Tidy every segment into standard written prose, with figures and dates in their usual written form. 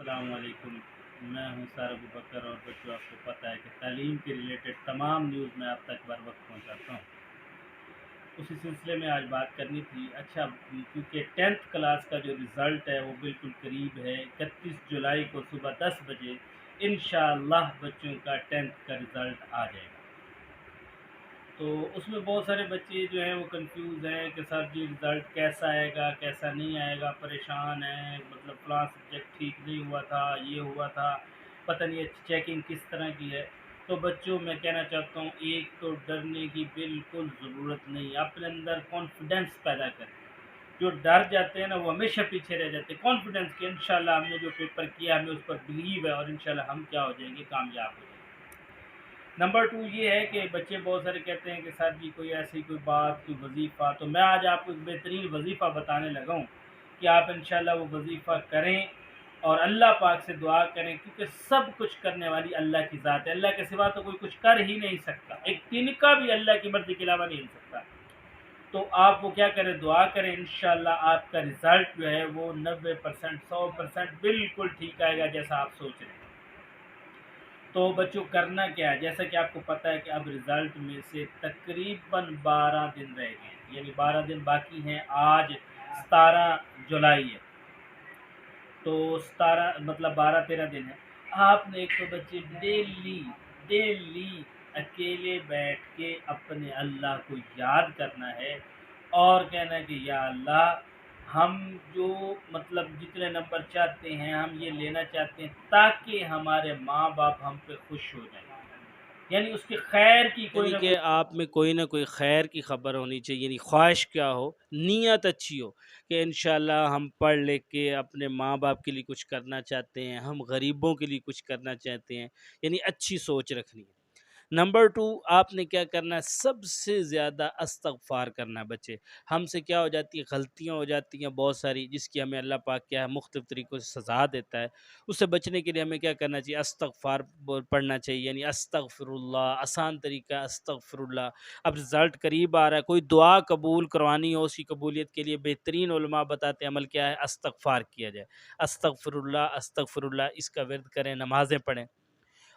अस्सलाम वालेकुम। मैं हूं सर अबू बकर और बच्चों आपको पता है कि तालीम के रिलेटेड तमाम न्यूज़ मैं आप तक बर वक्त पहुँचाता हूँ। उसी सिलसिले में आज बात करनी थी। अच्छा, क्योंकि 10th क्लास का जो रिज़ल्ट है वो बिल्कुल करीब है। 31 जुलाई को सुबह 10 बजे इंशाअल्लाह बच्चों का 10th का रिज़ल्ट आ जाएगा। तो उसमें बहुत सारे बच्चे जो हैं वो कंफ्यूज हैं कि सर जी रिज़ल्ट कैसा आएगा, कैसा नहीं आएगा, परेशान हैं, मतलब फ़लाँ सब्जेक्ट ठीक नहीं हुआ था, ये हुआ था, पता नहीं चेकिंग किस तरह की है। तो बच्चों मैं कहना चाहता हूँ, एक तो डरने की बिल्कुल ज़रूरत नहीं, अपने अंदर कॉन्फिडेंस पैदा करें। जो डर जाते हैं ना वो हमेशा पीछे रह जाते हैं। कॉन्फिडेंस कि इंशाल्लाह हमने जो पेपर किया हमें उस पर बिलीव है और इंशाल्लाह हम क्या हो जाएंगे, कामयाब हो जाएंगे। नंबर 2 ये है कि बच्चे बहुत सारे कहते हैं कि सर जी कोई ऐसी कोई बात, कोई वजीफ़ा, तो मैं आज आपको एक बेहतरीन वजीफ़ा बताने लगा हूँ कि आप इंशाल्लाह वो वजीफ़ा करें और अल्लाह पाक से दुआ करें, क्योंकि सब कुछ करने वाली अल्लाह की ज़ात है। अल्लाह के सिवा तो कोई कुछ कर ही नहीं सकता, एक तिनका भी अल्लाह की मर्ज़ी के अलावा नहीं हिल सकता। तो आप वो क्या करें, दुआ करें, इंशाल्लाह आपका रिज़ल्ट जो है वो 90% 100% बिल्कुल ठीक आएगा जैसा आप सोच रहे हैं। तो बच्चों करना क्या है, जैसा कि आपको पता है कि अब रिज़ल्ट में से तकरीबन 12 दिन रह गए हैं, यानी 12 दिन बाकी हैं। आज 17 जुलाई है, तो 17 मतलब 12-13 दिन है। आपने एक तो बच्चे डेली डेली अकेले बैठ के अपने अल्लाह को याद करना है और कहना है कि या अल्लाह, हम जो मतलब जितने नंबर चाहते हैं हम ये लेना चाहते हैं ताकि हमारे माँ बाप हम पे खुश हो जाएं, यानी उसके खैर की कोई यानी ना कि कोई। आप में कोई ना कोई खैर की खबर होनी चाहिए, यानी ख्वाहिश क्या हो, नीयत अच्छी हो कि इंशाल्लाह हम पढ़ लिख के अपने माँ बाप के लिए कुछ करना चाहते हैं, हम गरीबों के लिए कुछ करना चाहते हैं, यानी अच्छी सोच रखनी है। नंबर 2, आपने क्या करना है, सबसे ज़्यादा इस्तग़फ़ार करना है बच्चे। हमसे क्या हो जाती है, गलतियाँ हो जाती हैं बहुत सारी, जिसकी हमें अल्लाह पाक क्या है मुख्तलिफ़ तरीक़ों से सज़ा देता है। उससे बचने के लिए हमें क्या करना चाहिए, इस्तग़फ़ार पढ़ना चाहिए, यानी अस्तग़फ़िरुल्लाह, आसान तरीका अस्तग़फ़िरुल्लाह। अब रिज़ल्ट करीब आ रहा है, कोई दुआ कबूल करवानी हो, उसकी कबूलियत के लिए बेहतरीन उलमा बताते हैं अमल क्या है, इस्तग़फ़ार किया जाए। अस्तग़फ़िरुल्लाह अस्तग़फ़िरुल्लाह इसका विर्द करें, नमाज़ें पढ़ें।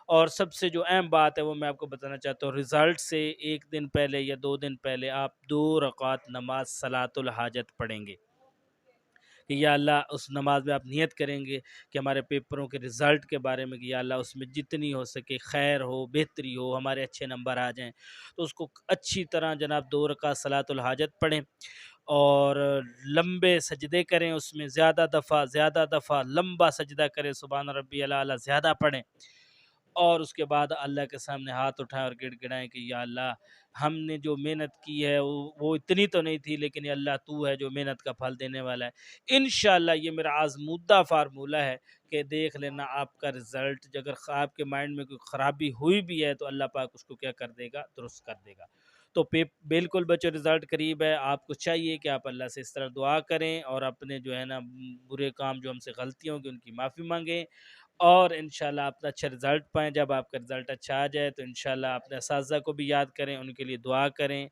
और सबसे जो अहम बात है वो मैं आपको बताना चाहता हूँ, रिज़ल्ट से 1 दिन पहले या 2 दिन पहले आप 2 रकात नमाज़ सलातुल हाजत पढ़ेंगे कि या अल्लाह, उस नमाज़ में आप नियत करेंगे कि हमारे पेपरों के रिज़ल्ट के बारे में कि या अल्लाह उसमें जितनी हो सके खैर हो, बेहतरी हो, हमारे अच्छे नंबर आ जाएँ। तो उसको अच्छी तरह जनाब 2 रकात सलातुल हाजत पढ़ें और लंबे सजदे करें, उसमें ज़्यादा दफ़ा लंबा सजदा करें, सुबहान रब्बियल आला ज़्यादा पढ़ें और उसके बाद अल्लाह के सामने हाथ उठाएँ और गिड़गिड़ाएँ कि या अल्लाह, हमने जो मेहनत की है वो इतनी तो नहीं थी, लेकिन या अल्लाह तू है जो मेहनत का फल देने वाला है। इंशाअल्लाह ये मेरा आज़मूदा फ़ार्मूला है कि देख लेना आपका रिज़ल्ट, अगर आपके माइंड में कोई ख़राबी हुई भी है तो अल्लाह पाक उसको क्या कर देगा, दुरुस्त कर देगा। तो बिल्कुल बच्चों रिज़ल्ट करीब है, आपको चाहिए कि आप अल्लाह से इस तरह दुआ करें और अपने जो है ना बुरे काम जो हमसे गलतियाँ होंगी उनकी माफ़ी माँगें और इंशाल्लाह अपना अच्छा रिज़ल्ट पाएँ। जब आपका रिज़ल्ट अच्छा आ जाए तो इंशाल्लाह अपने असातिज़ा को भी याद करें, उनके लिए दुआ करें।